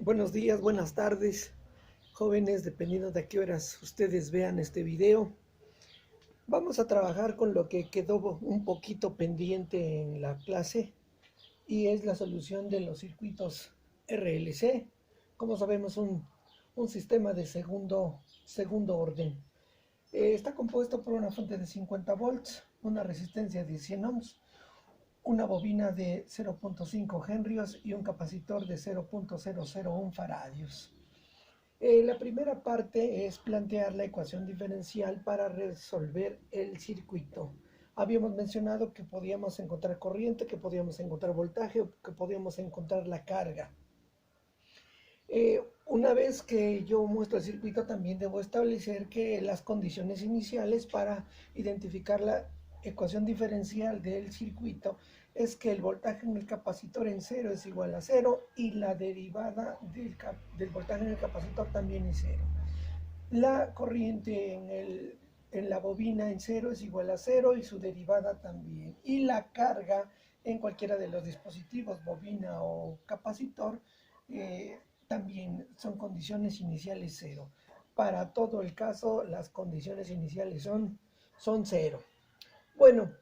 Buenos días, buenas tardes, jóvenes, dependiendo de a qué horas ustedes vean este video. Vamos a trabajar con lo que quedó un poquito pendiente en la clase y es la solución de los circuitos RLC. Como sabemos, un sistema de segundo orden. Está compuesto por una fuente de 50 volts, una resistencia de 100 ohms, una bobina de 0.5 henrios y un capacitor de 0.001 faradios. La primera parte es plantear la ecuación diferencial para resolver el circuito. Habíamos mencionado que podíamos encontrar corriente, que podíamos encontrar voltaje o que podíamos encontrar la carga. Una vez que yo muestro el circuito, también debo establecer que las condiciones iniciales para identificar la ecuación diferencial del circuito es que el voltaje en el capacitor en cero es igual a cero y la derivada del voltaje en el capacitor también es cero. La corriente en la bobina en cero es igual a cero y su derivada también. Y la carga en cualquiera de los dispositivos, bobina o capacitor, también son condiciones iniciales cero. Para todo el caso, las condiciones iniciales son cero. Bueno,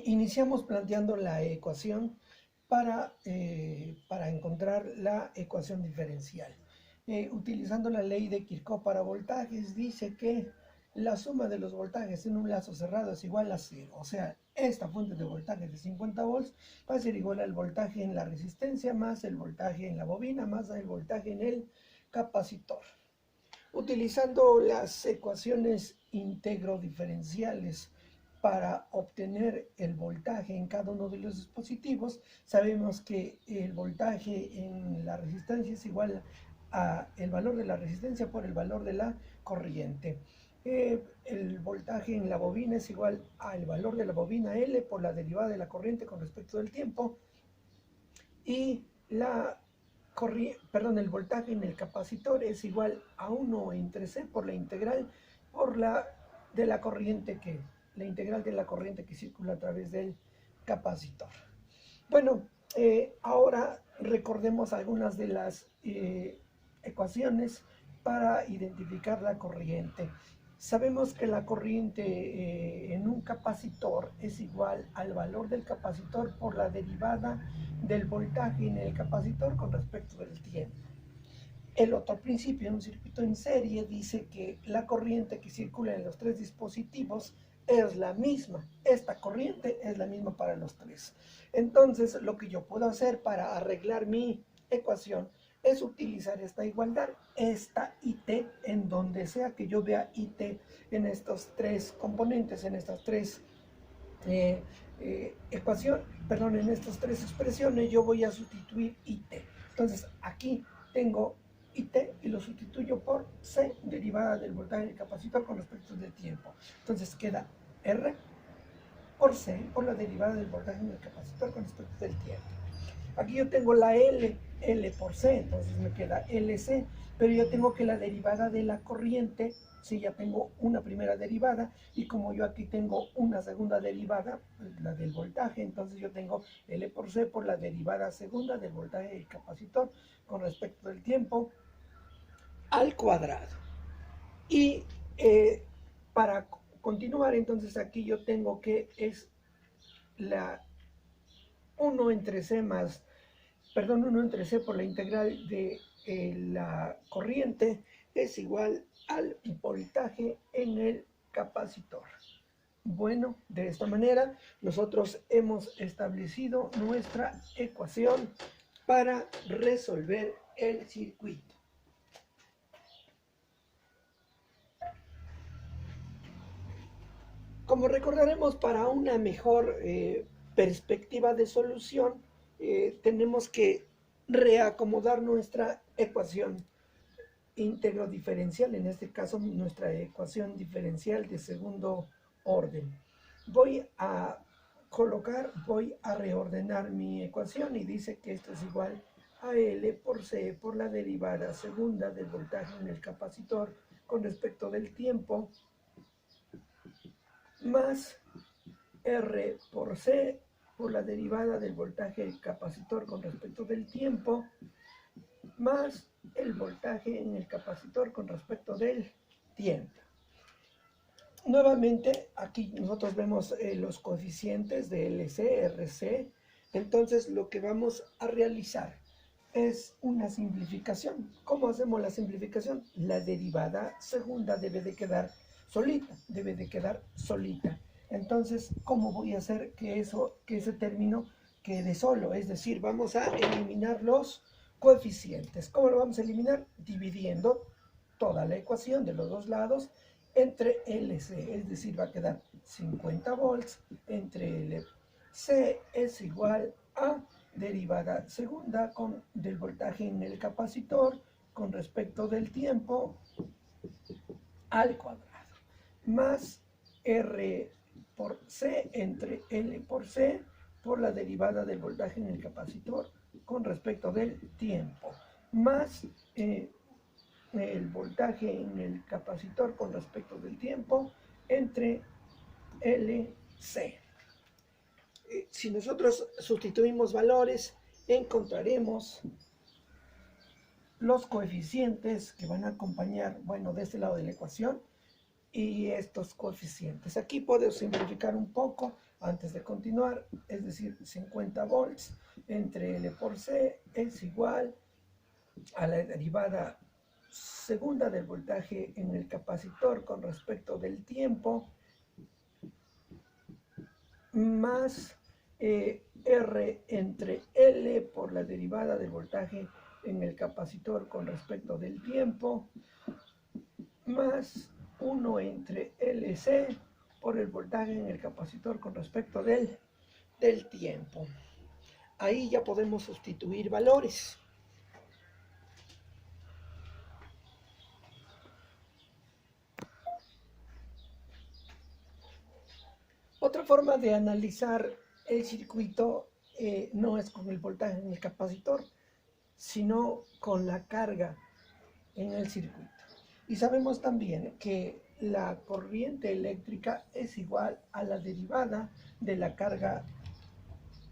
iniciamos planteando la ecuación para encontrar la ecuación diferencial. Utilizando la ley de Kirchhoff para voltajes, dice que la suma de los voltajes en un lazo cerrado es igual a cero. O sea, esta fuente de voltaje de 50 volts va a ser igual al voltaje en la resistencia más el voltaje en la bobina más el voltaje en el capacitor. Utilizando las ecuaciones integro-diferenciales para obtener el voltaje en cada uno de los dispositivos, sabemos que el voltaje en la resistencia es igual a el valor de la resistencia por el valor de la corriente. El voltaje en la bobina es igual al valor de la bobina L por la derivada de la corriente con respecto del tiempo, y el voltaje en el capacitor es igual a 1 entre C por la integral de la corriente que circula a través del capacitor. Bueno, ahora recordemos algunas de las ecuaciones para identificar la corriente. Sabemos que la corriente en un capacitor es igual al valor del capacitor por la derivada del voltaje en el capacitor con respecto del tiempo. El otro principio en un circuito en serie dice que la corriente que circula en los tres dispositivos es la misma. Esta corriente es la misma para los tres. Entonces, lo que yo puedo hacer para arreglar mi ecuación es utilizar esta igualdad, esta IT, en donde sea que yo vea IT en estos tres componentes, en estas tres en estas tres expresiones, yo voy a sustituir IT. Entonces, aquí tengo IT y lo sustituyo por C, derivada del voltaje del capacitor con respecto del tiempo. Entonces queda R por C, por la derivada del voltaje del capacitor con respecto del tiempo. Aquí yo tengo la L por C, entonces me queda LC, pero yo tengo que la derivada de la corriente, si ya tengo una primera derivada, y como yo aquí tengo una segunda derivada, la del voltaje, entonces yo tengo L por C por la derivada segunda del voltaje del capacitor con respecto del tiempo al cuadrado. Y para continuar, entonces aquí yo tengo que es la 1 entre C más 1 entre C por la integral de la corriente es igual al voltaje en el capacitor. Bueno, de esta manera nosotros hemos establecido nuestra ecuación para resolver el circuito. Como recordaremos, para una mejor perspectiva de solución, tenemos que reacomodar nuestra ecuación íntegro diferencial, en este caso nuestra ecuación diferencial de segundo orden. Voy a reordenar mi ecuación y dice que esto es igual a L por C por la derivada segunda del voltaje en el capacitor con respecto del tiempo más R por C por la derivada del voltaje del capacitor con respecto del tiempo más el voltaje en el capacitor con respecto del tiempo. Nuevamente, aquí nosotros vemos los coeficientes de LC, RC. Entonces, lo que vamos a realizar es una simplificación. ¿Cómo hacemos la simplificación? La derivada segunda debe de quedar solita. Entonces, ¿cómo voy a hacer que ese término quede solo? Es decir, vamos a eliminar los coeficientes. ¿Cómo lo vamos a eliminar? Dividiendo toda la ecuación de los dos lados entre LC, es decir, va a quedar 50 volts entre LC es igual a derivada segunda del voltaje en el capacitor con respecto del tiempo al cuadrado, más R por C entre L por C por la derivada del voltaje en el capacitor con respecto del tiempo, más el voltaje en el capacitor con respecto del tiempo entre LC. Si nosotros sustituimos valores, encontraremos los coeficientes que van a acompañar, bueno, de este lado de la ecuación, y estos coeficientes. Aquí puedo simplificar un poco antes de continuar, es decir, 50 volts entre L por C es igual a la derivada segunda del voltaje en el capacitor con respecto del tiempo, más R entre L por la derivada del voltaje en el capacitor con respecto del tiempo, más 1 entre LC por el voltaje en el capacitor con respecto del tiempo. Ahí ya podemos sustituir valores. Otra forma de analizar el circuito no es con el voltaje en el capacitor, sino con la carga en el circuito. Y sabemos también que la corriente eléctrica es igual a la derivada de la carga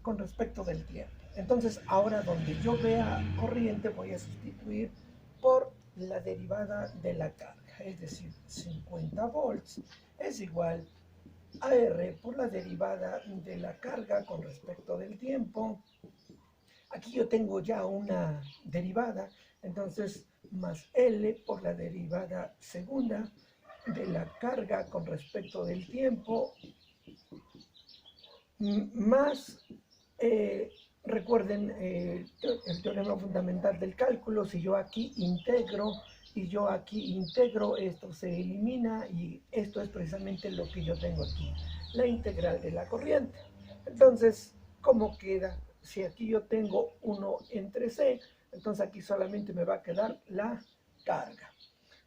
con respecto del tiempo. Entonces, ahora donde yo vea corriente voy a sustituir por la derivada de la carga, es decir, 50 volts es igual a R por la derivada de la carga con respecto del tiempo. Aquí yo tengo ya una derivada, entonces más L por la derivada segunda de la carga con respecto del tiempo, más, recuerden el teorema fundamental del cálculo, si yo aquí integro y yo aquí integro, esto se elimina y esto es precisamente lo que yo tengo aquí, la integral de la corriente. Entonces, ¿cómo queda? Si aquí yo tengo 1 entre C, entonces aquí solamente me va a quedar la carga.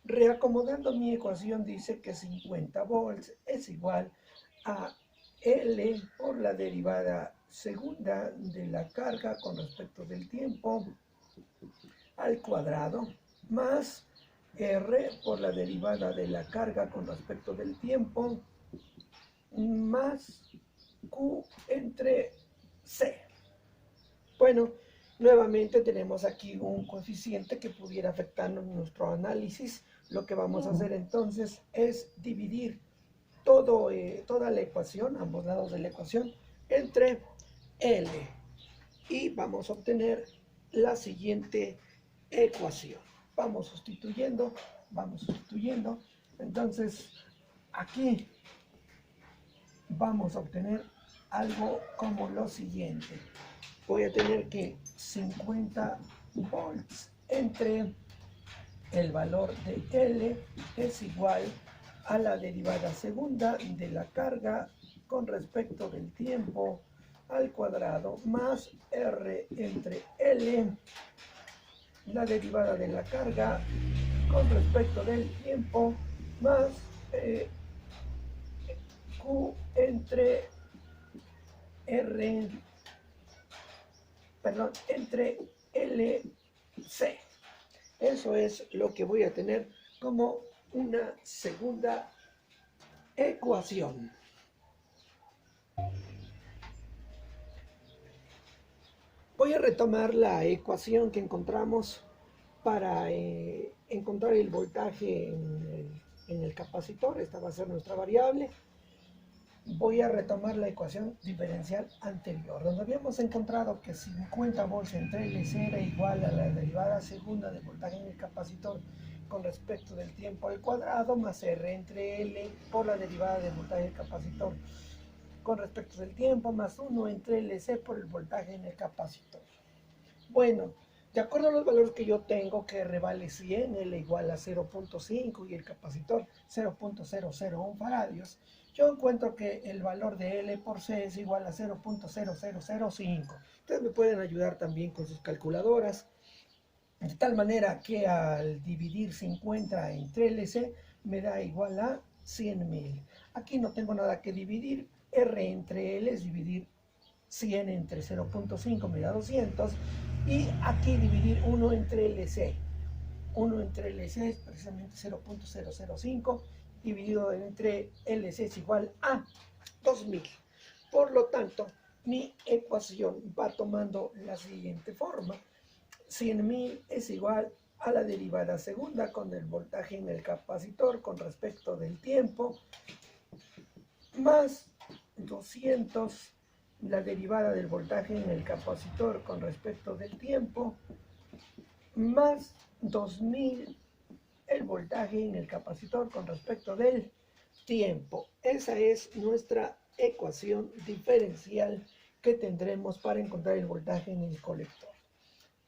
Reacomodando mi ecuación dice que 50 volts es igual a L por la derivada segunda de la carga con respecto del tiempo al cuadrado, más R por la derivada de la carga con respecto del tiempo, más Q entre C. Bueno, nuevamente tenemos aquí un coeficiente que pudiera afectarnos nuestro análisis. Lo que vamos a hacer entonces es dividir toda la ecuación, ambos lados de la ecuación, entre L. Y vamos a obtener la siguiente ecuación. Vamos sustituyendo. Entonces, aquí vamos a obtener algo como lo siguiente. Voy a tener que 50 volts entre el valor de L es igual a la derivada segunda de la carga con respecto del tiempo al cuadrado, más R entre L, la derivada de la carga con respecto del tiempo, más Q entre entre LC. Eso es lo que voy a tener como una segunda ecuación. Voy a retomar la ecuación que encontramos para encontrar el voltaje en el capacitor. Esta va a ser nuestra variable. Voy a retomar la ecuación diferencial anterior, donde habíamos encontrado que 50 volts entre LC era igual a la derivada segunda del voltaje en el capacitor con respecto del tiempo al cuadrado, más R entre L por la derivada del voltaje del capacitor con respecto del tiempo, más 1 entre LC por el voltaje en el capacitor. Bueno, de acuerdo a los valores que yo tengo, que R vale 100, L igual a 0.5 y el capacitor 0.001 faradios, yo encuentro que el valor de L por C es igual a 0.0005. Ustedes me pueden ayudar también con sus calculadoras, de tal manera que al dividir 50 entre LC me da igual a 100.000. Aquí no tengo nada que dividir, R entre L es dividir 100 entre 0.5 me da 200, y aquí dividir 1 entre LC. 1 entre LC es precisamente 0.005, dividido entre LC es igual a 2000. Por lo tanto, mi ecuación va tomando la siguiente forma. 100.000 es igual a la derivada segunda con el voltaje en el capacitor con respecto del tiempo, más 200 la derivada del voltaje en el capacitor con respecto del tiempo, más 2000 el voltaje en el capacitor con respecto del tiempo. Esa es nuestra ecuación diferencial que tendremos para encontrar el voltaje en el colector.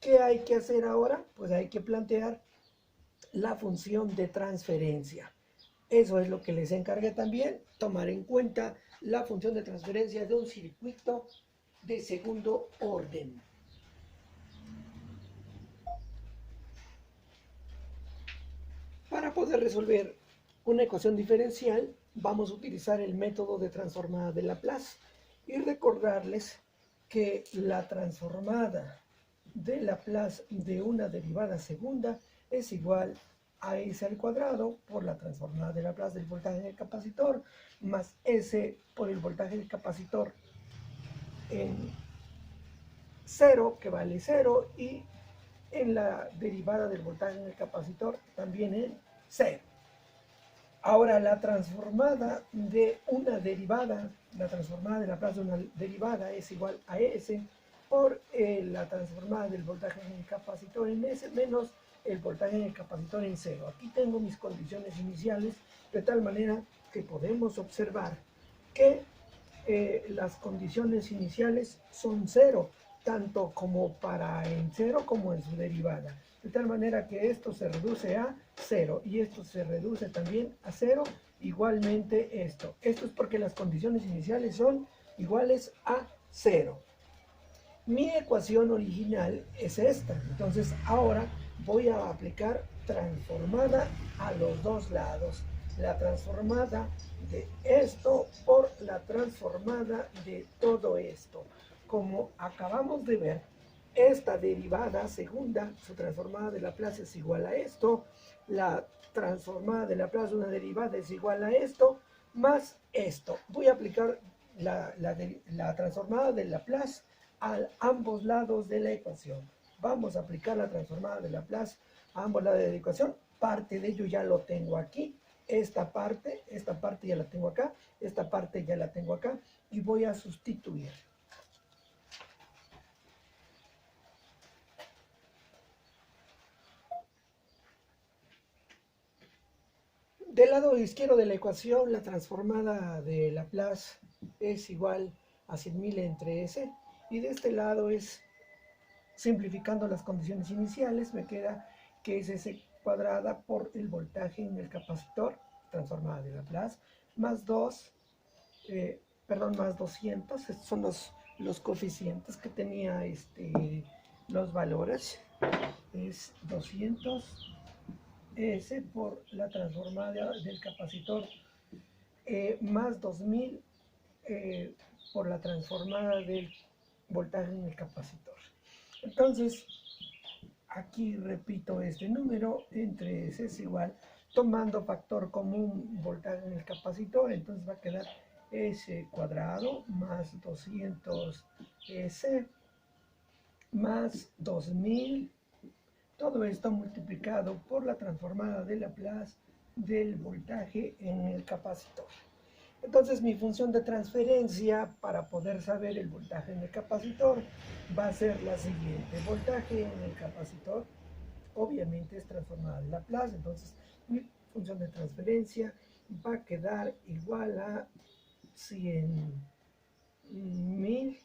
¿Qué hay que hacer ahora? Pues hay que plantear la función de transferencia. Eso es lo que les encargué también, tomar en cuenta la función de transferencia de un circuito de segundo orden. Para poder resolver una ecuación diferencial, vamos a utilizar el método de transformada de Laplace y recordarles que la transformada de Laplace de una derivada segunda es igual a S al cuadrado por la transformada de Laplace del voltaje del capacitor más S por el voltaje del capacitor en 0, que vale 0, y en la derivada del voltaje en el capacitor también en 0. Ahora la transformada de una derivada, la transformada de Laplace de una derivada es igual a S por la transformada del voltaje en el capacitor en S menos el voltaje en el capacitor en 0. Aquí tengo mis condiciones iniciales, de tal manera que podemos observar que las condiciones iniciales son 0, tanto como para en 0 como en su derivada. De tal manera que esto se reduce a 0 y esto se reduce también a 0, igualmente esto. Esto es porque las condiciones iniciales son iguales a 0. Mi ecuación original es esta, entonces ahora voy a aplicar transformada a los dos lados. La transformada de esto por la transformada de todo esto. Como acabamos de ver, esta derivada segunda, su transformada de Laplace es igual a esto, la transformada de Laplace de una derivada es igual a esto, más esto. Voy a aplicar la transformada de Laplace a ambos lados de la ecuación. Vamos a aplicar la transformada de Laplace a ambos lados de la ecuación. Parte de ello ya lo tengo aquí. Esta parte ya la tengo acá, esta parte ya la tengo acá, y voy a sustituir. Del lado izquierdo de la ecuación, la transformada de Laplace es igual a 100.000 entre S, y de este lado es, simplificando las condiciones iniciales, me queda que es S cuadrada por el voltaje en el capacitor, transformada de Laplace, más 2, más 200, estos son los coeficientes que tenía los valores, es 200 S por la transformada del capacitor, más 2000 por la transformada del voltaje en el capacitor. Entonces, aquí repito este número, entre S es igual, tomando factor común voltaje en el capacitor, entonces va a quedar S cuadrado más 200 S más 2000 Todo esto multiplicado por la transformada de Laplace del voltaje en el capacitor. Entonces mi función de transferencia para poder saber el voltaje en el capacitor va a ser la siguiente. Voltaje en el capacitor obviamente es transformada de Laplace, entonces mi función de transferencia va a quedar igual a 100.000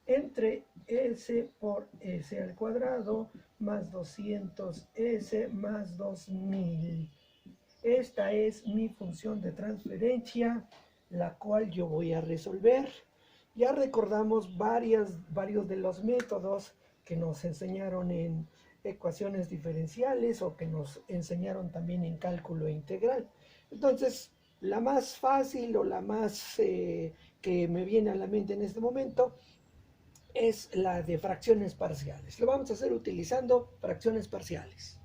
entre S por S al cuadrado más 200S más 2000. Esta es mi función de transferencia, la cual yo voy a resolver. Ya recordamos varios de los métodos que nos enseñaron en ecuaciones diferenciales o que nos enseñaron también en cálculo integral. Entonces, la más fácil o la más que me viene a la mente en este momento es la de fracciones parciales. Lo vamos a hacer utilizando fracciones parciales.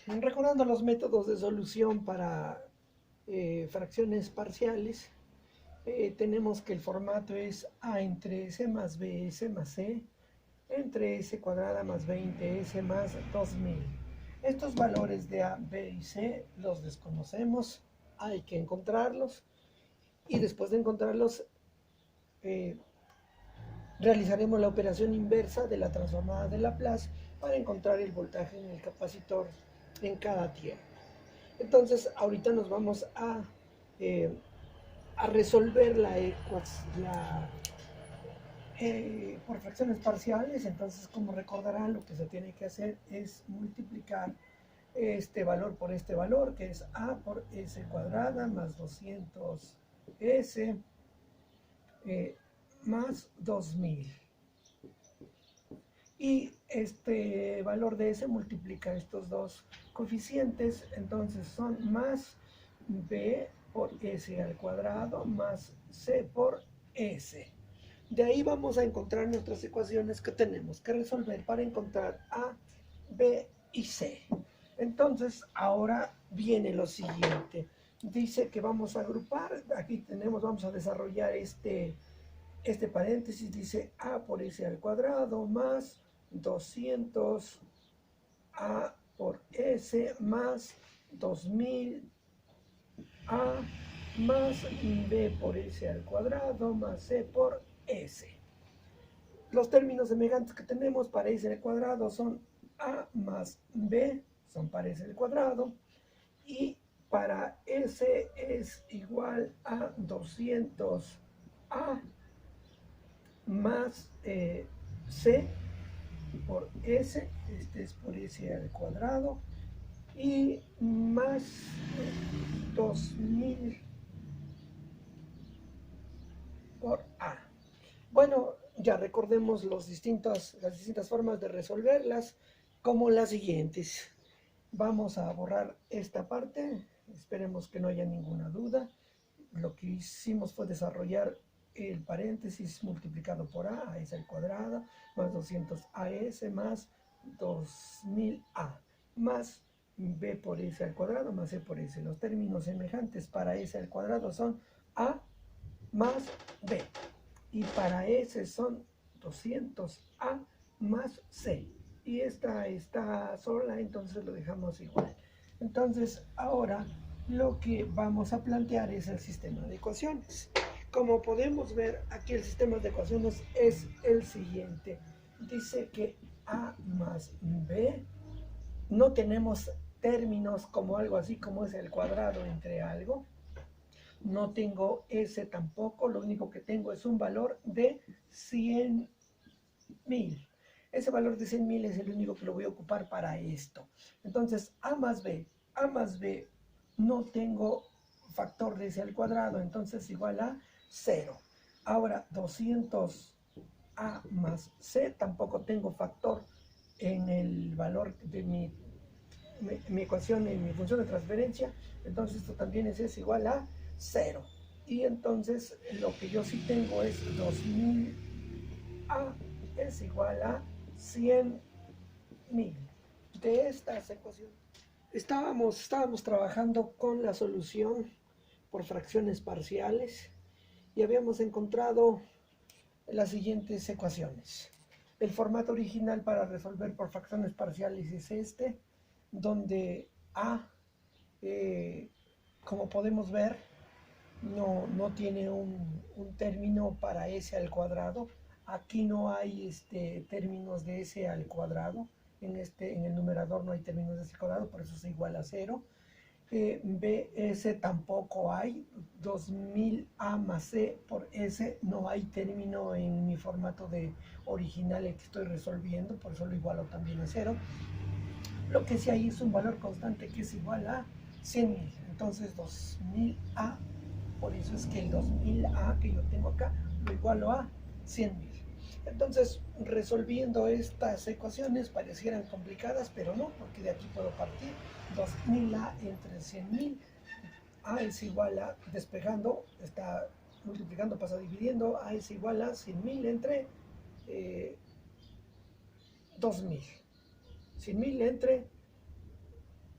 Recordando los métodos de solución para fracciones parciales, tenemos que el formato es A entre S más B, S más C, entre S cuadrada más 20S más 2000. Estos valores de A, B y C los desconocemos, hay que encontrarlos y después de encontrarlos realizaremos la operación inversa de la transformada de Laplace para encontrar el voltaje en el capacitor en cada tiempo. Entonces ahorita nos vamos a resolver por fracciones parciales. Entonces, como recordarán, lo que se tiene que hacer es multiplicar este valor por este valor, que es A por S cuadrada más 200S más 2000. Y este valor de S multiplica estos dos coeficientes, entonces son más B por S al cuadrado más C por S. De ahí vamos a encontrar nuestras ecuaciones que tenemos que resolver para encontrar A, B y C. Entonces, ahora viene lo siguiente. Dice que vamos a agrupar, aquí vamos a desarrollar este paréntesis, dice A por S al cuadrado más 200 A por S más 2000 A más B por S al cuadrado más C por S. Los términos semejantes que tenemos para S al cuadrado son A más B, son para S al cuadrado, y para S es igual a 200A más C por S, este es por S al cuadrado, y más 2000 por A. Bueno, ya recordemos las distintas formas de resolverlas, como las siguientes. Vamos a borrar esta parte, esperemos que no haya ninguna duda. Lo que hicimos fue desarrollar el paréntesis multiplicado por A, S al cuadrado, más 200AS más 2000A, más B por S al cuadrado más C por S. Los términos semejantes para S al cuadrado son A más B. Y para S son 200A más C. Y esta está sola, entonces lo dejamos igual. Entonces, ahora lo que vamos a plantear es el sistema de ecuaciones. Como podemos ver, aquí el sistema de ecuaciones es el siguiente. Dice que A más B, no tenemos términos como algo así como es el cuadrado entre algo. No tengo S tampoco, lo único que tengo es un valor de 100.000. Ese valor de 100.000 es el único que lo voy a ocupar para esto. Entonces, A más B, no tengo factor de S al cuadrado, entonces igual a 0. Ahora, 200A más C, tampoco tengo factor en el valor de mi ecuación, en mi función de transferencia, entonces esto también es igual a 0. Y entonces lo que yo sí tengo es 2000A es igual a 100.000. De estas ecuaciones estábamos trabajando con la solución por fracciones parciales y habíamos encontrado las siguientes ecuaciones. El formato original para resolver por fracciones parciales es este, donde A, como podemos ver, no tiene un término para s al cuadrado. Aquí no hay términos de s al cuadrado. En el numerador no hay términos de s al cuadrado, por eso es igual a 0. BS tampoco hay, 2000A más C por S, no hay término en mi formato de original el que estoy resolviendo, por eso lo igualo también a 0. Lo que sí hay es un valor constante que es igual a 100.000, entonces 2000A, por eso es que el 2000A que yo tengo acá lo igualo a 100.000. Entonces, resolviendo estas ecuaciones parecieran complicadas, pero no, porque de aquí puedo partir 2000A entre 100.000. A es igual a, despejando, está multiplicando, pasa dividiendo, A es igual a 100.000 entre 2000. 100.000 entre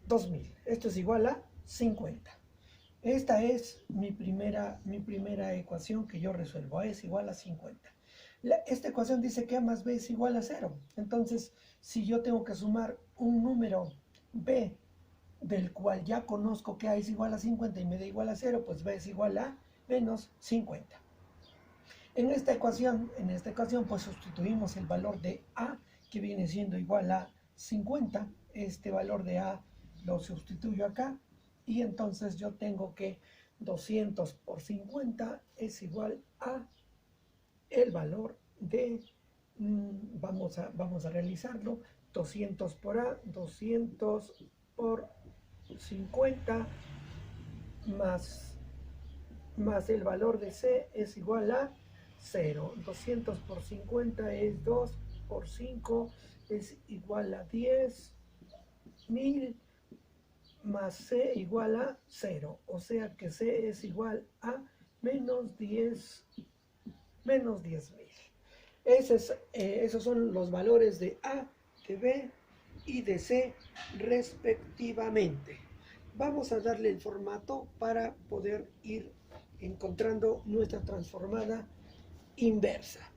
2000. Esto es igual a 50. Esta es mi primera ecuación que yo resuelvo. A es igual a 50. Esta ecuación dice que A más B es igual a 0. Entonces, si yo tengo que sumar un número B del cual ya conozco que A es igual a 50 y me da igual a 0, pues B es igual a menos 50. En esta ocasión, pues sustituimos el valor de A, que viene siendo igual a 50. Este valor de A lo sustituyo acá, y entonces yo tengo que 200 por 50 es igual a el valor de, vamos a realizarlo, 200 por A, 200 por 50 más el valor de C es igual a 0. 200 por 50 es 2 por 5 es igual a 10. 1000 más C igual a 0. O sea que C es igual a menos 10. Menos 10.000. Esos son los valores de A, de B y de C respectivamente. Vamos a darle el formato para poder ir encontrando nuestra transformada inversa.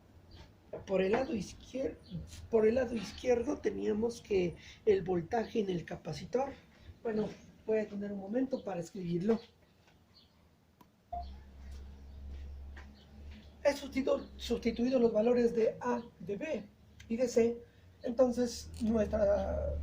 Por el lado izquierdo teníamos que el voltaje en el capacitor, bueno, voy a tener un momento para escribirlo. He sustituido los valores de A, de B y de C. Entonces nuestra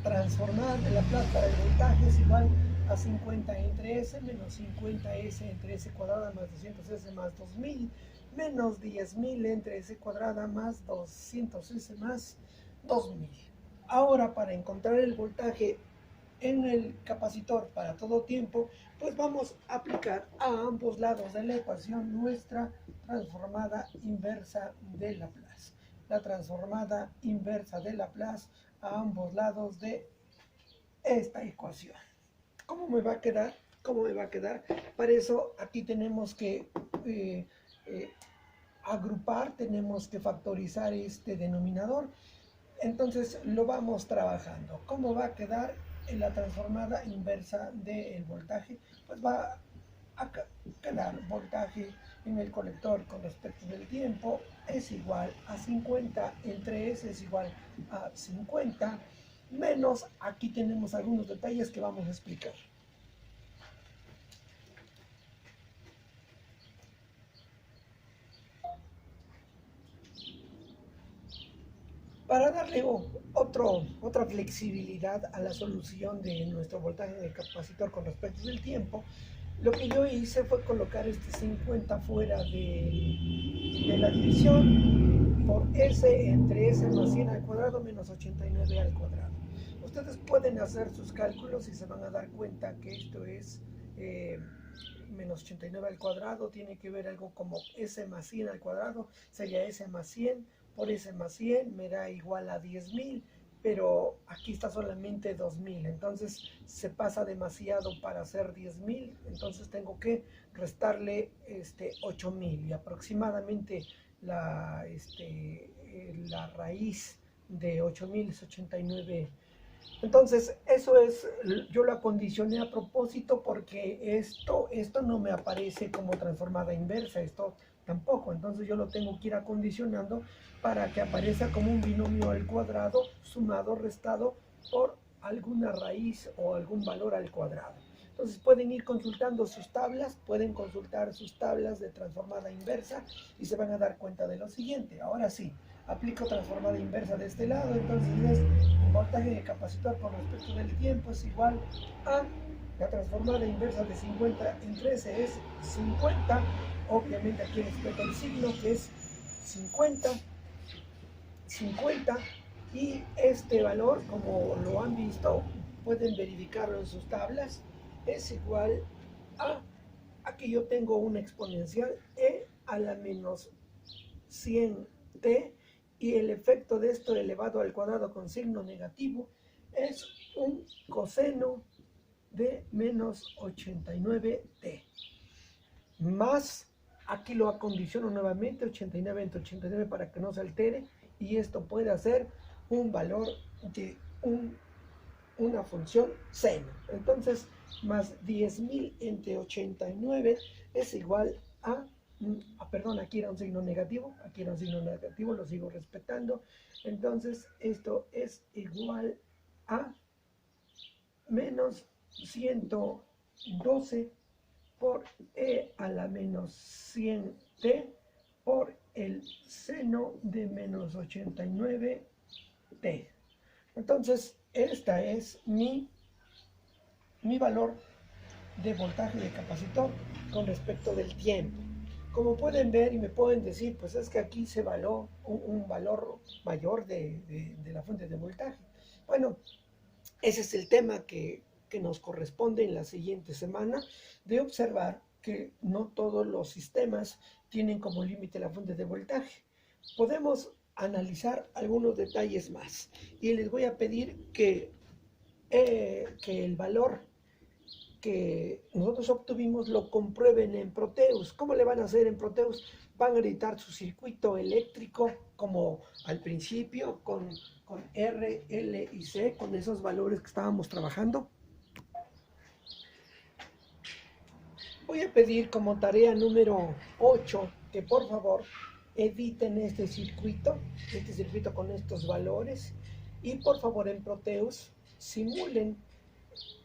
transformada de Laplace para el voltaje es igual a 50 entre S menos 50S entre S cuadrada más 200S más 2000 menos 10.000 entre S cuadrada más 200S más 2000. Ahora, para encontrar el voltaje en el capacitor para todo tiempo, pues vamos a aplicar a ambos lados de la ecuación nuestra transformada inversa de Laplace. La transformada inversa de Laplace a ambos lados de esta ecuación. ¿Cómo me va a quedar? ¿Cómo me va a quedar? Para eso aquí tenemos que agrupar, tenemos que factorizar este denominador. Entonces lo vamos trabajando. ¿Cómo va a quedar en la transformada inversa del voltaje? Pues va a quedar voltaje en el colector con respecto del tiempo es igual a 50 entre S es igual a 50 menos, aquí tenemos algunos detalles que vamos a explicar. Para darle otra flexibilidad a la solución de nuestro voltaje en el capacitor con respecto del tiempo, lo que yo hice fue colocar este 50 fuera de la división por S entre S más 100 al cuadrado menos 89 al cuadrado. Ustedes pueden hacer sus cálculos y se van a dar cuenta que esto es menos 89 al cuadrado, tiene que ver algo como S más 100 al cuadrado, sería S más 100 por S más 100 me da igual a 10.000, pero aquí está solamente 2.000, entonces se pasa demasiado para hacer 10.000, entonces tengo que restarle 8.000 y aproximadamente la raíz de 8.000 es 89 Entonces, eso es, yo lo acondicioné a propósito porque esto no me aparece como transformada inversa, esto tampoco. Entonces yo lo tengo que ir acondicionando para que aparezca como un binomio al cuadrado, sumado, restado por alguna raíz o algún valor al cuadrado. Entonces pueden ir consultando sus tablas, pueden consultar sus tablas de transformada inversa y se van a dar cuenta de lo siguiente. Ahora sí, aplico transformada inversa de este lado, entonces es el voltaje de capacitor con respecto del tiempo es igual a la transformada inversa de 50 en 13 es 50, obviamente aquí respeto el signo que es 50, 50 y este valor, como lo han visto, pueden verificarlo en sus tablas, es igual a, aquí yo tengo una exponencial e a la menos 100t y el efecto de esto elevado al cuadrado con signo negativo es un coseno de menos 89t. Más, aquí lo acondiciono nuevamente, 89 entre 89 para que no se altere, y esto puede ser un valor de una función seno. Entonces, más 10.000 entre 89 es igual a, perdón, aquí era un signo negativo, aquí era un signo negativo, lo sigo respetando. Entonces, esto es igual a menos 112 por e a la menos 100t por el seno de menos 89t. Entonces, esta es mi valor de voltaje de capacitor con respecto del tiempo. Como pueden ver y me pueden decir, pues es que aquí se való un valor mayor de la fuente de voltaje. Bueno, ese es el tema que nos corresponde en la siguiente semana, de observar que no todos los sistemas tienen como límite la fuente de voltaje. Podemos analizar algunos detalles más y les voy a pedir que el valor que nosotros obtuvimos lo comprueben en Proteus. ¿Cómo le van a hacer en Proteus? Van a editar su circuito eléctrico como al principio con R, L y C, con esos valores que estábamos trabajando. Voy a pedir como tarea número 8 que por favor editen este circuito con estos valores y por favor en Proteus simulen,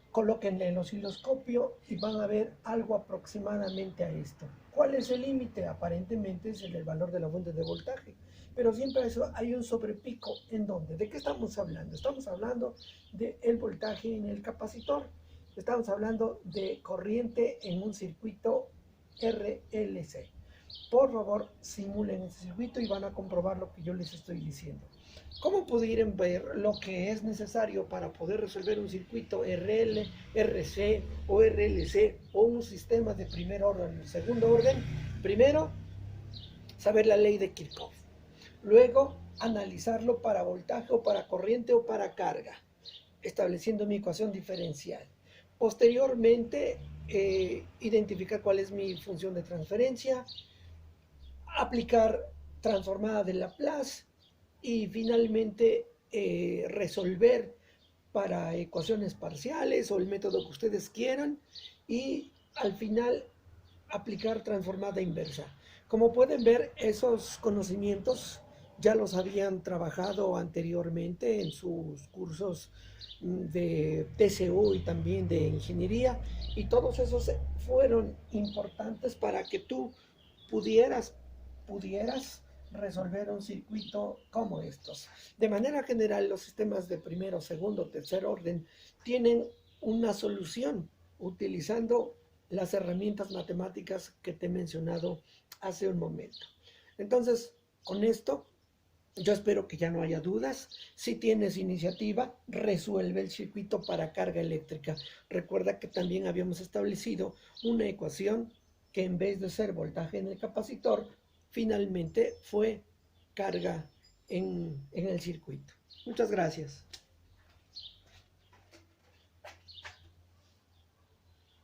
colóquenle el osciloscopio y van a ver algo aproximadamente a esto. ¿Cuál es el límite? Aparentemente es el valor de la fuente de voltaje, pero siempre eso hay un sobrepico. ¿En dónde? ¿De qué estamos hablando? Estamos hablando del voltaje en el capacitor. Estamos hablando de corriente en un circuito RLC. Por favor, simulen ese circuito y van a comprobar lo que yo les estoy diciendo. ¿Cómo pudieron ver lo que es necesario para poder resolver un circuito RL, RC o RLC o un sistema de primer orden o segundo orden? Primero, saber la ley de Kirchhoff. Luego, analizarlo para voltaje o para corriente o para carga, estableciendo mi ecuación diferencial. Posteriormente, identificar cuál es mi función de transferencia, aplicar transformada de Laplace y finalmente resolver para ecuaciones parciales o el método que ustedes quieran y al final aplicar transformada inversa. Como pueden ver, esos conocimientos ya los habían trabajado anteriormente en sus cursos de TCU y también de ingeniería y todos esos fueron importantes para que tú pudieras resolver un circuito como estos. De manera general, los sistemas de primero, segundo, tercer orden tienen una solución utilizando las herramientas matemáticas que te he mencionado hace un momento. Entonces, con esto, yo espero que ya no haya dudas. Si tienes iniciativa, resuelve el circuito para carga eléctrica. Recuerda que también habíamos establecido una ecuación que en vez de ser voltaje en el capacitor, finalmente fue carga en el circuito. Muchas gracias.